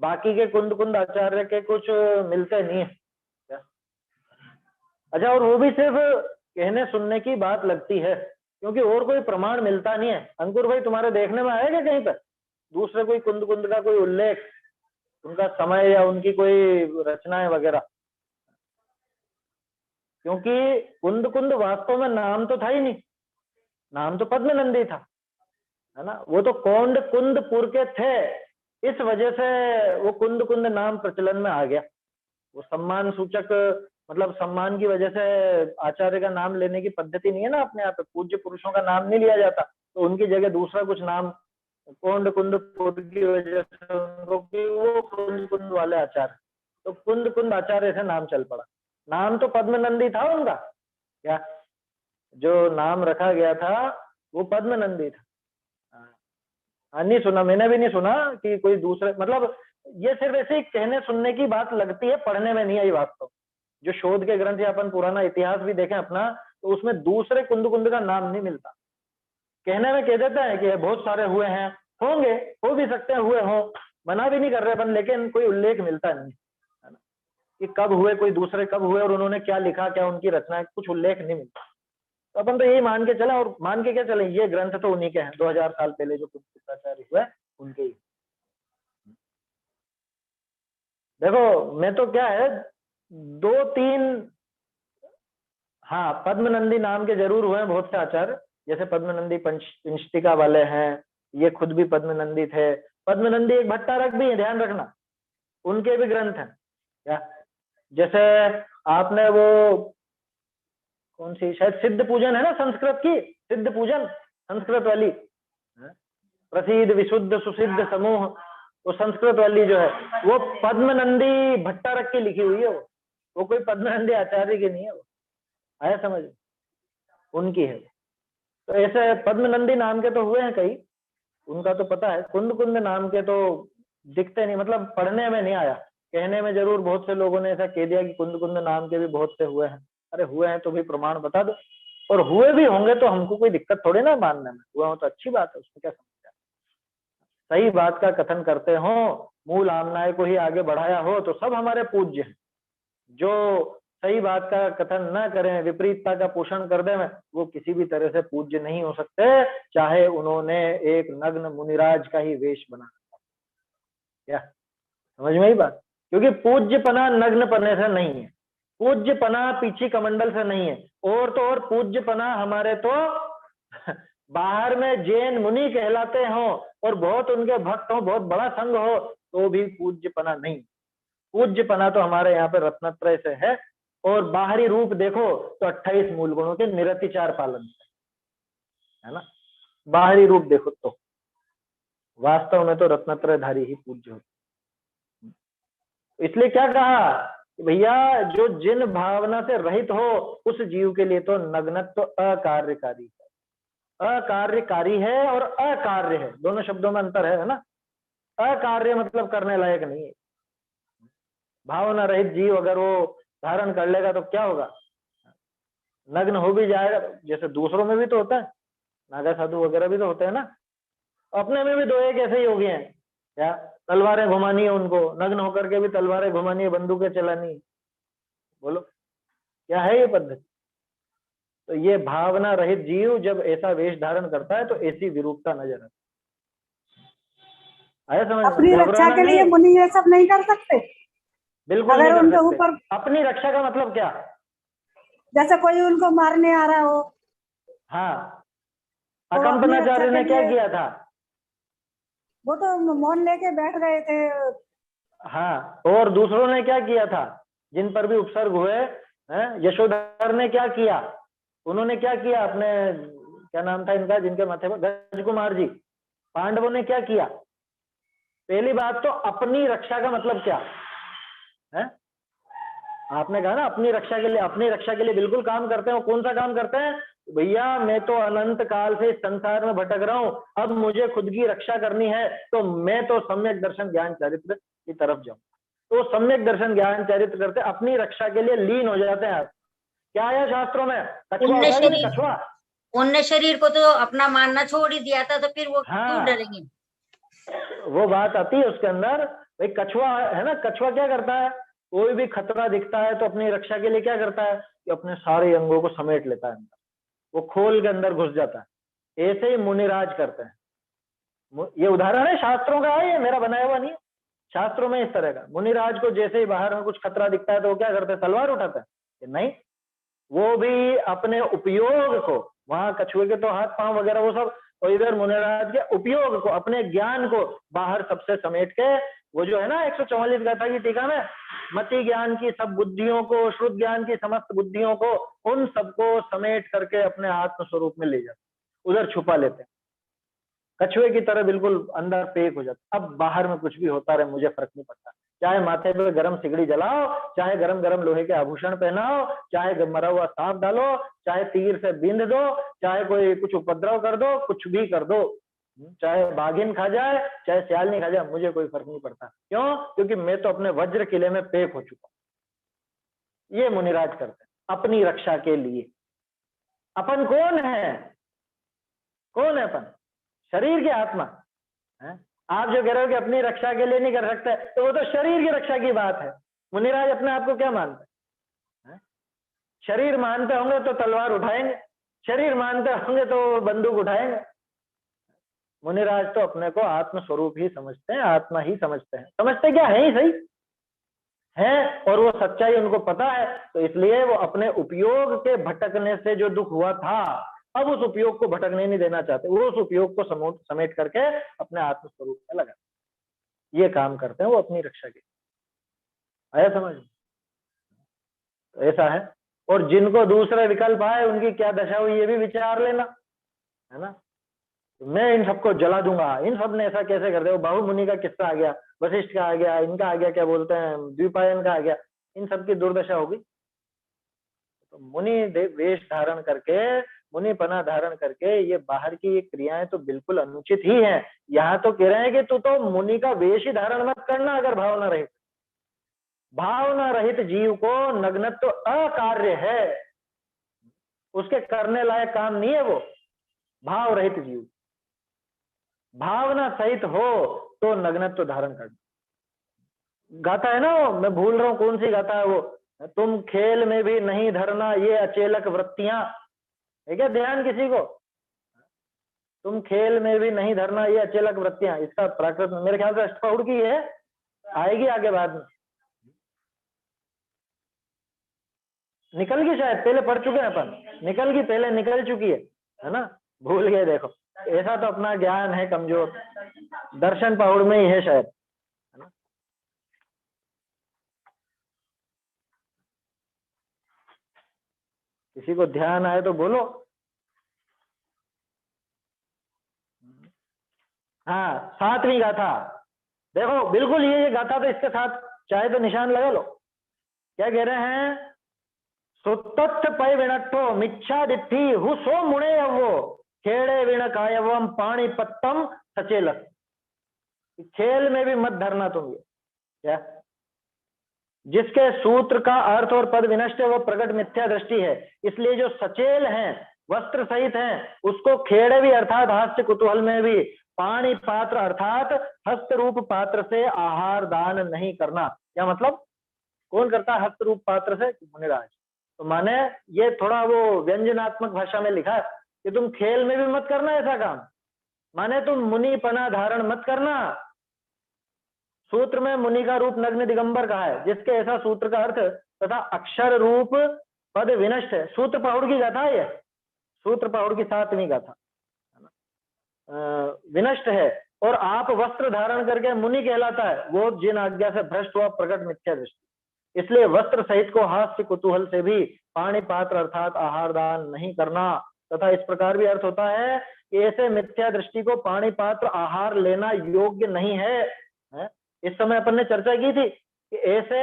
बाकी के कुंद कुंद आचार्य के कुछ मिलते नहीं है। अच्छा, और वो भी सिर्फ कहने सुनने की बात लगती है, क्योंकि और कोई प्रमाण मिलता नहीं है। अंकुर भाई, तुम्हारे देखने में आएगा कहीं पर दूसरे कोई कुंद कुंद का कोई उल्लेख, उनका समय या उनकी कोई रचनाएं वगैरह? क्योंकि कुंद कुंद वास्तव में नाम तो था ही नहीं, नाम तो पद्मनंदी था, है ना? वो तो कौंड कुंदपुर के थे, इस वजह से वो कुंद कुंद नाम प्रचलन में आ गया। वो सम्मान सूचक, मतलब सम्मान की वजह से आचार्य का नाम लेने की पद्धति नहीं है ना अपने यहाँ पे, पूज्य पुरुषों का नाम नहीं लिया जाता, तो उनकी जगह दूसरा कुछ नाम कौंड कुंदपुर की वजह से उनको कि वो कुंद कुंद वाले आचार्य, तो कुंद कुंद आचार्य से नाम चल पड़ा। नाम तो पद्मनंदी था उनका, क्या जो नाम रखा गया था वो पद्मनंदी था। हाँ, नहीं सुना, मैंने भी नहीं सुना कि कोई दूसरे, मतलब ये सिर्फ ऐसे ही कहने सुनने की बात लगती है, पढ़ने में नहीं आई बात। जो शोध के ग्रंथ या अपन पुराना इतिहास भी देखें अपना, तो उसमें दूसरे कुंद कुंद का नाम नहीं मिलता। कहने में कह देता है कि बहुत सारे हुए हैं, होंगे, हो भी सकते हैं हुए हो, मना भी नहीं कर रहे अपन, लेकिन कोई उल्लेख मिलता नहीं है ना, कि कब हुए, कोई दूसरे कब हुए और उन्होंने क्या लिखा, क्या उनकी रचना, कुछ उल्लेख नहीं मिलता। तो अपन तो यही मान के चले, और मान के क्या चले, ये ग्रंथ तो उन्हीं के हैं, 2000 साल पहले जो कुंदाचार्य हुए उनके ही। देखो मैं तो क्या है, 2-3, हाँ, पद्मनंदी नाम के जरूर हुए हैं बहुत से आचार्य, जैसे पद्मनंदी पंचटिका वाले हैं, ये खुद भी पद्मनंदी थे। पद्मनंदी एक भट्टारक भी है, ध्यान रखना, उनके भी ग्रंथ हैं क्या। जैसे आपने वो कौन सी, शायद सिद्ध पूजन है ना संस्कृत की, सिद्ध पूजन संस्कृत वाली, प्रसिद्ध विशुद्ध सुसिद्ध समूह, वो संस्कृत वाली जो है वो पद्मनंदी भट्टारक की लिखी हुई है, वो कोई पद्मनंदी आचार्य की नहीं है, वो आया समझ, उनकी है। तो ऐसे पद्मनंदी नाम के तो हुए हैं कई, उनका तो पता है। कुंद कुंद नाम के तो दिखते नहीं, मतलब पढ़ने में नहीं आया, कहने में जरूर बहुत से लोगों ने ऐसा कह दिया कि कुंद कुंद नाम के भी बहुत से हुए हैं। अरे हुए हैं तो भी प्रमाण बता दो, और हुए भी होंगे तो हमको कोई दिक्कत थोड़ी ना मानने में, हुआ हो तो अच्छी बात है, उसमें क्या समस्या। सही बात का कथन करते हो, मूल आमनाय को ही आगे बढ़ाया हो तो सब हमारे पूज्य हैं। जो सही बात का कथन न करें, विपरीतता का पोषण कर दें, वो किसी भी तरह से पूज्य नहीं हो सकते, चाहे उन्होंने एक नग्न मुनिराज का ही वेश बना। क्या समझ में ही बात? क्योंकि पूज्यपना नग्नपने से नहीं है, पूज्यपना पीछे कमंडल से नहीं है, और तो और पूज्यपना हमारे तो बाहर में जैन मुनि कहलाते हो और बहुत उनके भक्त हो, बहुत बड़ा संघ हो, तो भी पूज्यपना नहीं। पूज्यपना तो हमारे यहाँ पे रत्नत्रय से है, और बाहरी रूप देखो तो 28 मूल गुणों के निरतिचार पालन से, है ना? बाहरी रूप देखो तो वास्तव में तो रत्नत्रयधारी ही पूज्य होते। इसलिए क्या कहा कि भैया जो जिन भावना से रहित हो उस जीव के लिए तो नग्नत्व अकार्यकारी है। अकार्यकारी है और अकार्य है, दोनों शब्दों में अंतर है ना? अकार्य मतलब करने लायक नहीं है। भावना रहित जीव अगर वो धारण कर लेगा तो क्या होगा, नग्न हो भी जाएगा। जैसे दूसरों में भी तो होता है, नागा साधु वगैरह भी तो होते हैं ना, अपने में भी दो एक ऐसे ही हो गए हैं, क्या तलवारें घुमानी है उनको, नग्न होकर के भी तलवारें घुमानी है, बंदूकें चलानी है। बोलो क्या है ये पद्धति? तो ये भावना रहित जीव जब ऐसा वेश धारण करता है तो ऐसी विरूपता नजर आती आया समझ में? अपनी रक्षा घबराना के लिए नहीं, मुनि ये सब नहीं कर सकते? बिल्कुल अगर नहीं कर उनके सकते। ऊपर अपनी रक्षा का मतलब क्या? जैसे कोई उनको मारने आ रहा हो हाँ, तो वो अपनी रक्षा अकंपनाचार्य के ने क्या लिए, किया था? वो तो मौन लेके बैठ गए थे। हाँ, और दूसरों ने क्या किया था जिन पर भी उपसर्ग हुए हैं? यशोधर ने क्या किया? उन्होंने क्या किया? अपने क्या नाम था इनका जिनके माथे पर? गजकुमार जी। पांडवों ने क्या किया? पहली बात तो अपनी रक्षा का मतलब क्या है? आपने कहा ना अपनी रक्षा के लिए, अपनी रक्षा के लिए बिल्कुल काम करते हैं। वो कौन सा काम करते हैं? भैया मैं तो अनंत काल से इस संसार में भटक रहा हूं, अब मुझे खुद की रक्षा करनी है, तो मैं तो सम्यक दर्शन ज्ञान चरित्र की तरफ जाऊं। तो सम्यक दर्शन ज्ञान चरित्र करते अपनी रक्षा के लिए लीन हो जाते हैं। क्या आया शास्त्रों में? कछुआ पुण्य होता है कि नहीं? शरीर, कछुआ। पुण्य शरीर को तो अपना मानना छोड़ ही दिया था, तो फिर वो क्यों हाँ, डरेंगे? वो बात आती है उसके अंदर। भाई कछुआ है ना, कछुआ क्या करता है? कोई भी खतरा दिखता है तो अपनी रक्षा के लिए क्या करता है कि अपने सारे अंगों को समेट लेता है अंदर, वो खोल के अंदर घुस जाता है। ऐसे ही मुनिराज करते हैं। ये उदाहरण है शास्त्रों का है, ये मेरा बनाया हुआ नहीं है। शास्त्रों में इस तरह का, मुनिराज को जैसे ही बाहर में कुछ खतरा दिखता है तो वो क्या करते हैं? तलवार उठाते हैं? नहीं, वो भी अपने उपयोग को, वहां कछुए के तो हाथ पांव वगैरह वो सब, और इधर मुनिराज के उपयोग को, अपने ज्ञान को बाहर सबसे समेट के, वो जो है ना 144 गाथा की टीका में, मति ज्ञान की सब बुद्धियों को, श्रुत ज्ञान की समस्त बुद्धियों को, उन सबको समेट करके अपने आत्म स्वरूप में ले जाते, उधर छुपा लेते हैं। कछुए की तरह बिल्कुल अंदर पैक हो जाता। अब बाहर में कुछ भी होता रहे, मुझे फर्क नहीं पड़ता। चाहे माथे पे गरम सिगड़ी जलाओ, चाहे गरम गरम लोहे के आभूषण पहनाओ, चाहे मरा हुआ सांप डालो, चाहे तीर से बींध दो, चाहे कोई कुछ उपद्रव कर दो, कुछ भी कर दो, चाहे बाघिन खा जाए, चाहे सियालनी खा जाए, मुझे कोई फर्क नहीं पड़ता। क्यों? क्योंकि मैं तो अपने वज्र किले में पैक हो चुका हूं। ये मुनिराज करते हैं अपनी रक्षा के लिए। अपन कौन है? कौन है अपन? शरीर की आत्मा है। आप जो कह रहे हो कि अपनी रक्षा के लिए नहीं कर सकते, तो वो तो शरीर की रक्षा की बात है। मुनिराज अपने आप को क्या मानते हैं? शरीर मानते होंगे तो तलवार उठाएंगे, शरीर मानते होंगे तो बंदूक उठाएंगे। मुनिराज तो अपने को आत्म स्वरूप ही समझते हैं, आत्मा ही समझते हैं। समझते क्या है ही सही है, और वो सच्चाई उनको पता है, तो इसलिए वो अपने उपयोग के भटकने से जो दुख हुआ था, अब उस उपयोग को भटकने नहीं देना चाहते। वो उस उपयोग को समेट करके अपने आत्म स्वरूप में लगा, ये काम करते हैं वो अपनी रक्षा के। आया समझ? तो ऐसा है। और जिनको दूसरे विकल्प आए उनकी क्या दशा हुई ये भी विचार लेना, है ना? तो मैं इन सबको जला दूंगा, इन सब ने ऐसा कैसे कर दिया? बाहु मुनि का किस्सा आ गया, वशिष्ठ का आ गया, इनका आ गया, क्या बोलते हैं द्विपायन का आ गया, इन सबकी दुर्दशा होगी। तो मुनि वेश धारण करके, मुनि पना धारण करके ये बाहर की ये क्रियाएं तो बिल्कुल अनुचित ही हैं। यहाँ तो कह रहे हैं कि तू तो मुनि का वेश ही धारण मत करना अगर भावना रहित। भावना रहित जीव को नग्नत्व अकार्य है, उसके करने लायक काम नहीं है वो। भाव रहित जीव, भावना सहित हो तो नग्नत्व धारण कर। गाता है ना वो, मैं भूल रहा हूं कौन सी गाता है वो, तुम खेल में भी नहीं धरना ये अचेलक वृत्तियां, है क्या ध्यान किसी को? तुम खेल में भी नहीं धरना ये अचेलक वृत्तियां, इसका प्राकृत मेरे ख्याल से अष्टपौड़ की है, आएगी आगे बाद में। निकल गई शायद, पहले पढ़ चुके हैं अपन, निकल गई पहले, निकल चुकी है ना? भूल गए। देखो ऐसा तो अपना ज्ञान है कमजोर, दर्शन पहाड़ में ही है शायद, है ना? किसी को ध्यान आए तो बोलो। हाँ, 7वीं गाथा देखो, बिल्कुल ये गाथा तो इसके साथ चाहे तो निशान लगा लो। क्या कह रहे हैं? सुतत्थ पय विणट्ठो मिच्छा दिट्ठी हु सो मुणे अवो खेड़े विण कायवम पाणी पत्तम सचेलस। खेल में भी मत धरना तुम ये। क्या? जिसके सूत्र का अर्थ और पद विनष्ट है वो प्रकट मिथ्या दृष्टि है, इसलिए जो सचेल हैं, वस्त्र सहित हैं, उसको खेड़े भी अर्थात हास्य कुतूहल में भी पाणी पात्र अर्थात हस्त रूप पात्र से आहार दान नहीं करना। क्या मतलब? कौन करता है हस्त रूप पात्र से? मुनिराज। तो माने ये थोड़ा वो व्यंजनात्मक भाषा में लिखा है कि तुम खेल में भी मत करना ऐसा काम, माने तुम मुनि पना धारण मत करना, सूत्र में मुनि का रूप नग्न दिगंबर कहा है, जिसके ऐसा सूत्र का अर्थ तथा अक्षर रूप पद विनष्ट है। सूत्र पहुड़ की गाथा है, सूत्र पहुड़ की 7वीं गाथा विनष्ट है। और आप वस्त्र धारण करके मुनि कहलाता है, वो जिन आज्ञा से भ्रष्ट हुआ प्रकट मिथ्या दृष्टि। इसलिए वस्त्र सहित को हास्य कुतूहल से भी पाणी पात्र अर्थात आहार दान नहीं करना। तथा इस प्रकार भी अर्थ होता है कि ऐसे मिथ्या दृष्टि को पाणी पात्र आहार लेना योग्य नहीं है। इस समय अपन ने चर्चा की थी कि ऐसे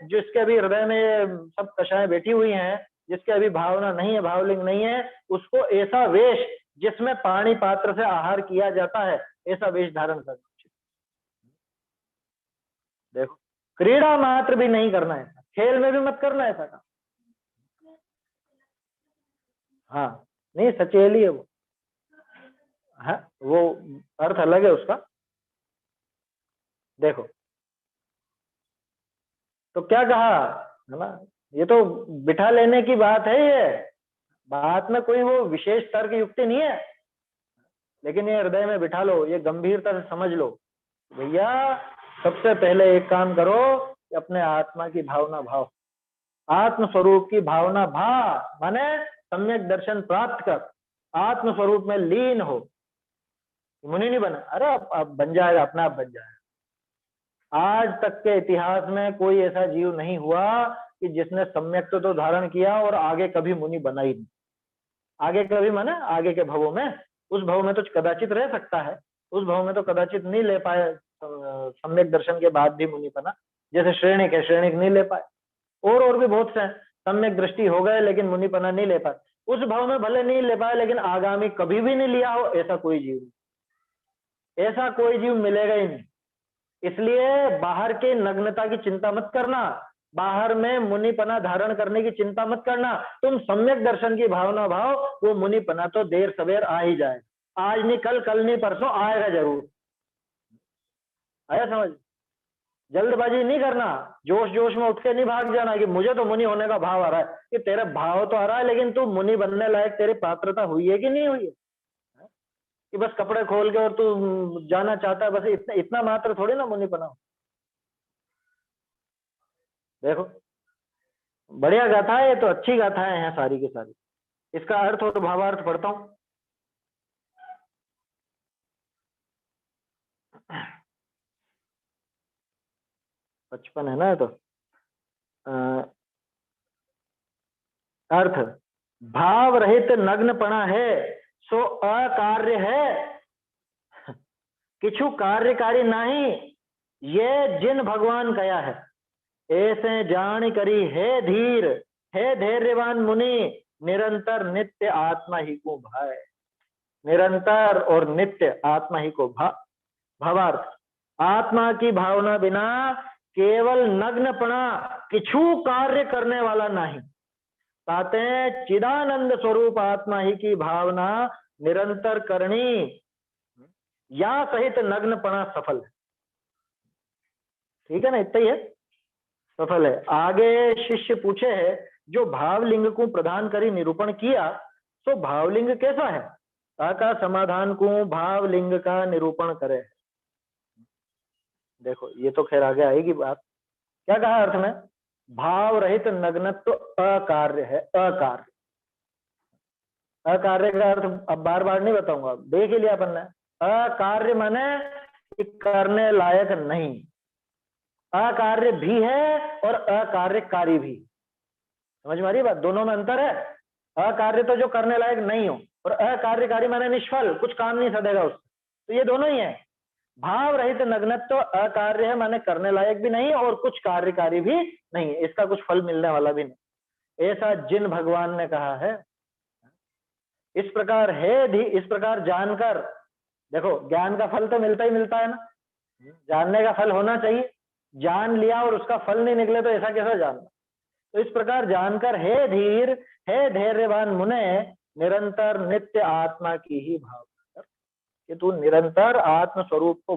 जिसके अभी हृदय में सब कषाएं बैठी हुई हैं, जिसके अभी भावना नहीं है, भावलिंग नहीं है, उसको ऐसा वेश जिसमें पाणी पात्र से आहार किया जाता है, ऐसा वेश धारण करना चाहिए। देखो, क्रीड़ा मात्र भी नहीं करना है, खेल में भी मत करना ऐसा काम। हाँ, नहीं सचेली है वो, हाँ वो अर्थ अलग है उसका। देखो तो क्या कहा है ना, ये तो बिठा लेने की बात है, ये बात में कोई वो विशेष तर्क युक्ति नहीं है, लेकिन ये हृदय में बिठा लो, ये गंभीरता से समझ लो। भैया सबसे पहले एक काम करो कि अपने आत्मा की भावना भाव, आत्म स्वरूप की भावना भाव माने सम्यक दर्शन प्राप्त कर, आत्म स्वरूप में लीन हो। मुनि नहीं बना, अरे अब बन जाएगा, अपने आप बन जाएगा। आज तक के इतिहास में कोई ऐसा जीव नहीं हुआ कि जिसने सम्यक तो धारण किया और आगे कभी मुनि बना ही नहीं। आगे कभी माने आगे के भवों में, उस भव में तो कदाचित रह सकता है, उस भव में तो कदाचित नहीं ले पाए सम्यक दर्शन के बाद भी मुनि बना। जैसे श्रेणिक है, श्रेणिक नहीं ले पाए, और भी बहुत से सम्यक दृष्टि हो गए लेकिन मुनिपना नहीं ले पाए। उस भाव में भले नहीं ले पाए लेकिन आगामी कभी भी नहीं लिया हो, ऐसा कोई जीव नहीं, ऐसा कोई जीव मिलेगा ही नहीं। इसलिए बाहर के नग्नता की चिंता मत करना, बाहर में मुनिपना धारण करने की चिंता मत करना। तुम सम्यक दर्शन की भावना भाव, वो मुनिपना तो देर सवेर आ ही जाए, आज नहीं कल नहीं परसों आएगा जरूर। आया समझ? जल्दबाजी नहीं करना, जोश जोश में उठ के नहीं भाग जाना कि मुझे तो मुनि होने का भाव आ रहा है, कि तेरा भाव तो आ रहा है लेकिन तू मुनि बनने लायक तेरी पात्रता हुई है कि नहीं हुई है? कि बस कपड़े खोल के और तू जाना चाहता है, बस इतना मात्र थोड़ी ना मुनि बना। देखो बढ़िया गाथा है, तो अच्छी गाथाएं हैं सारी की सारी। इसका अर्थ और भावार्थ पढ़ता हूं। पचपन है ना तो अर्थ भाव रहित नग्नपणा है सो अकार्य है, किछु कार्यकारी नहीं, ये जिन भगवान कया है। ऐसे जान करी है धीर, है धैर्यवान मुनि, निरंतर नित्य आत्मा ही को भाए। निरंतर और नित्य आत्मा ही को भावार्थ, आत्मा की भावना बिना केवल नग्नपणा किछु कार्य करने वाला नहीं। कहते हैं चिदानंद स्वरूप आत्मा ही की भावना निरंतर करनी, या सहित नग्नपणा सफल है। ठीक है ना, इतना ही है, सफल है। आगे शिष्य पूछे है, जो भावलिंग को प्रदान करी निरूपण किया, तो भावलिंग कैसा है? का समाधान को भावलिंग का निरूपण करे। देखो ये तो खैर आगे आएगी बात। क्या कहा अर्थ में? भाव रहित नग्नत्व अकार्य है। अकार्य, अकार्य का अर्थ अब बार बार नहीं बताऊंगा, देख ही लिया अपन ने। अकार्य माने करने लायक नहीं, अकार्य भी है और अकार्यकारी भी। समझ में आ रही बात? दोनों में अंतर है। अकार्य तो जो करने लायक नहीं हो, और अकार्यकारी माने निष्फल, कुछ काम नहीं सदेगा उससे, तो ये दोनों ही है। भाव रहित नग्नत्व तो अकार्य है माने करने लायक भी नहीं और कुछ कार्यकारी भी नहीं, इसका कुछ फल मिलने वाला भी नहीं, ऐसा जिन भगवान ने कहा है। इस प्रकार है, इस प्रकार जानकर, देखो ज्ञान का फल तो मिलता ही मिलता है ना, जानने का फल होना चाहिए। जान लिया और उसका फल नहीं निकले तो ऐसा कैसा जानना? तो इस प्रकार जानकर हे धीर, हे धैर्यवान मुने, निरंतर नित्य आत्मा की ही भाव कर, कि तू निरंतर आत्म स्वरूप को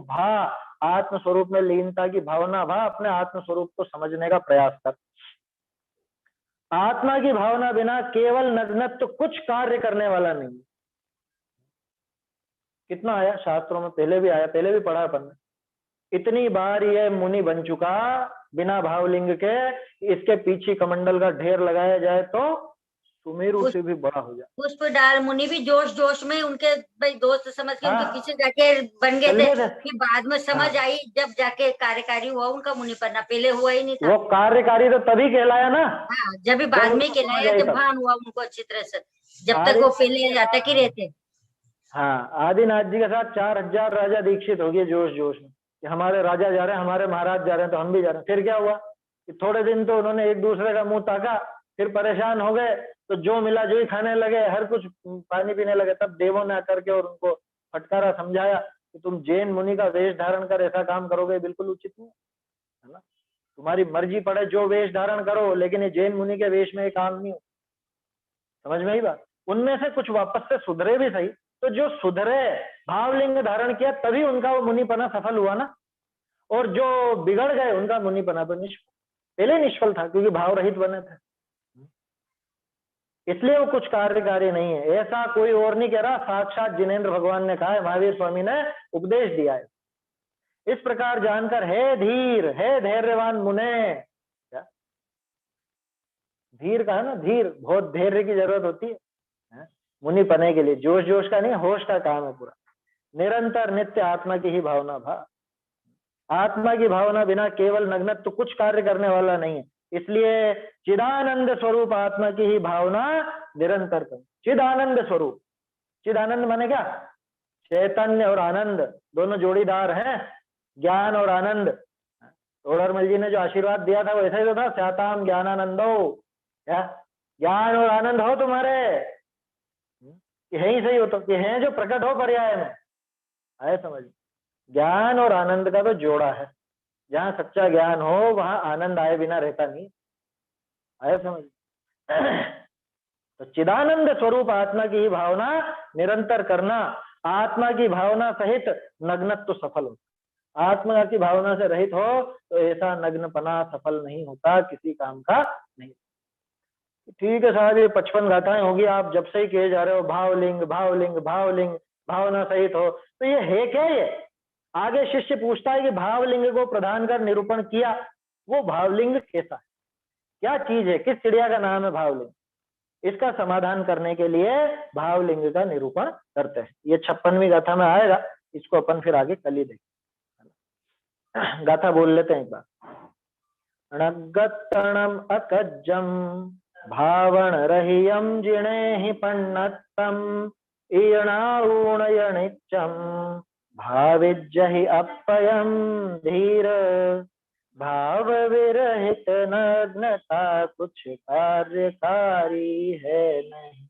आत्म स्वरूप में लीनता की भावना अपने आत्म स्वरूप को समझने का प्रयास कर। आत्मा की भावना बिना केवल नग्नत्व कुछ कार्य करने वाला नहीं। कितना आया शास्त्रों में, पहले भी आया, पहले भी पढ़ा अपन ने। इतनी बार ये मुनि बन चुका बिना भावलिंग के, इसके पीछे कमंडल का ढेर लगाया जाए तो सुमेरु से भी बड़ा हो जाए। पुष्पडाल मुनि भी जोश जोश में उनके भाई दोस्त समझ के उनके हाँ, पीछे जाके बन गए चल थे, गए थे। कि बाद में समझ हाँ। आई जब जाके कार्यकारी हुआ उनका मुनि बनना, पहले हुआ ही नहीं था। वो कार्यकारी तो तभी कहलाया ना, हाँ, जब भी बाद जब में उसको समझ कहलाया, आई जब तब। भान हुआ उनको अच्छी तरह से, जब तक आदि वो पहले अटक ही रहते। हाँ, आदिनाथ जी के साथ 4000 राजा दीक्षित हो गए जोश जोश में कि हमारे राजा जा रहे हैं, हमारे महाराज जा रहे हैं तो हम भी जा रहे हैं। फिर क्या हुआ कि थोड़े दिन तो उन्होंने एक दूसरे का मुंह ताका, फिर परेशान हो गए तो जो मिला जो ही खाने लगे, हर कुछ पानी पीने लगे। तब देवों ने आकर के और उनको फटकारा, समझाया कि तुम जैन मुनि का वेश धारण कर ऐसा काम करोगे, बिल्कुल उचित नहीं है ना। तुम्हारी मर्जी पड़े जो वेश धारण करो, लेकिन ये जैन मुनि के वेश में ये काम नहीं हो। समझ में ही बात। उनमें से कुछ वापस से सुधरे भी सही, तो जो सुधरे भावलिंग धारण किया तभी उनका वो मुनिपना सफल हुआ ना, और जो बिगड़ गए उनका मुनिपना तो निष्फल, पहले निष्फल था क्योंकि भाव रहित बने थे। इसलिए वो कुछ कार्यकारी नहीं है, ऐसा कोई और नहीं कह रहा, साक्षात जिनेंद्र भगवान ने कहा है, महावीर स्वामी ने उपदेश दिया है। इस प्रकार जानकर हे धीर, हे धैर्यवान मुने, क्या धीर कहा ना, धीर, बहुत धैर्य की जरूरत होती है मुनि पने के लिए। जोश जोश का नहीं, होश का काम है पूरा। निरंतर नित्य आत्मा की ही भावना भा, आत्मा की भावना बिना केवल नग्नत्व तो कुछ कार्य करने वाला नहीं है। इसलिए चिदानंद स्वरूप आत्मा की ही भावना निरंतर कर। चिदानंद स्वरूप, चिदानंद माने क्या, चैतन्य और आनंद दोनों जोड़ीदार हैं, ज्ञान और आनंद। तोड़रमल जी ने जो आशीर्वाद दिया था वो ऐसा ही तो था, स्याताम ज्ञानानंदो, क्या ज्ञान और आनंद हो तुम्हारे, है ही सही हो तो, कि हैं जो प्रकट हो पर्याय में, आए समझ। ज्ञान और आनंद का तो जोड़ा है, जहां सच्चा ज्ञान हो वहां आनंद आए बिना रहता नहीं, आए समझ। तो चिदानंद स्वरूप आत्मा की ही भावना निरंतर करना, आत्मा की भावना सहित नग्नत्व सफल हो। आत्मा की भावना से रहित हो तो ऐसा नग्नपना सफल नहीं होता, किसी काम का नहीं। ठीक है साहब, ये 55 गाथाएं होगी, आप जब से ही कहे जा रहे हो भावलिंग भावलिंग भावलिंग, भावना सहित हो, तो ये है क्या? ये आगे शिष्य पूछता है कि भावलिंग को प्रदान कर निरूपण किया, वो भावलिंग कैसा है, क्या चीज है, किस चिड़िया का नाम है भावलिंग? इसका समाधान करने के लिए भावलिंग का निरूपण करते हैं। ये 56वीं गाथा में आएगा, इसको अपन फिर आगे कल ही देखें। गाथा बोल लेते हैं एक बार। णगत्तणम अकज्जम भावण रहियम जिणे ही पन्नत्तम इयणाऊणयनिच्चम भाविज्जहि अप्पयम धीर भाव विरहित नग्नता कुछ कार्यकारी है नहीं,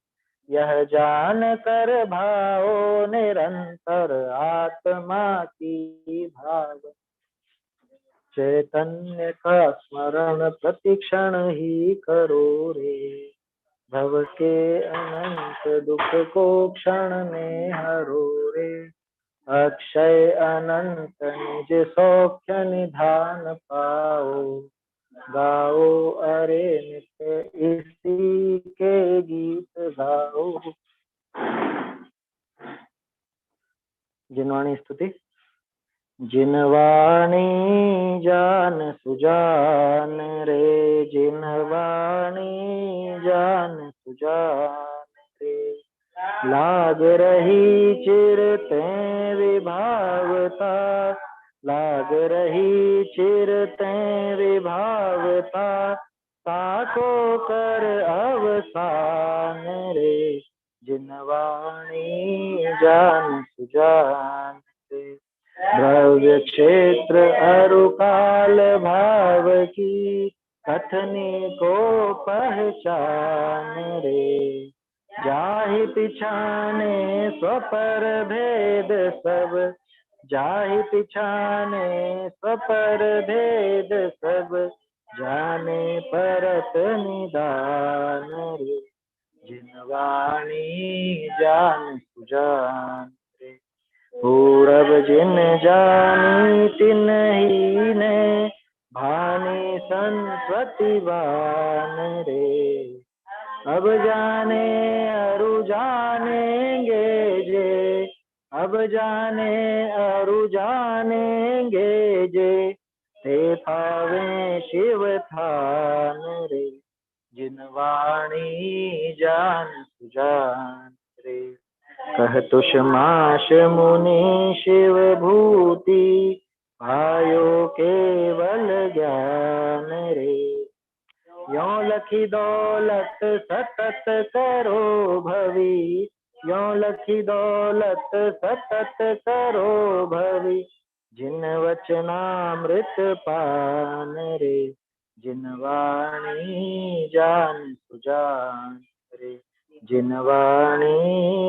यह जान कर भाओ निरंतर आत्मा की भाव, चैतन्य का स्मरण प्रतिक्षण ही करो रे, भव के अनंत दुख को क्षण में हरो रे, अक्षय अनंत निज सौख्य निधान पाओ, गाओ अरे नित्य इसी के गीत गाओ। जिनवाणी स्तुति। जिनवाणी जान सुजान रे, जिनवाणी जान सुजान रे, लाग रही चिरते विभावता, लाग रही चिरते विभावता, ताको कर अवसान रे, जिनवाणी जान सुजान रे, द्रव्य क्षेत्र अरुकाल भाव की कथनी को पहचान रे, जाहि पिछाने स्वपर भेद सब, जाहि पिछाने स्वपर भेद सब, जाने परत निदान रे, जिनवाणी जान सुजान रे, पूरब जिन जानी तिन्ही ने, भानी संस्वतिवान रे, अब जाने अरु जानेंगे जे, अब जाने अरु जानेंगे जे, ते पावे शिव थान रे, जिन वाणी जान सुजान रे। कह तुष माश मुनि शिव भूति, पायो केवल ज्ञान रे। यों लखी दौलत सतत करो भवी, यों लखी दौलत सतत करो भवी, जिन वचनामृत पान रे, जिन वाणी जान सुजान रे, जिन वाणी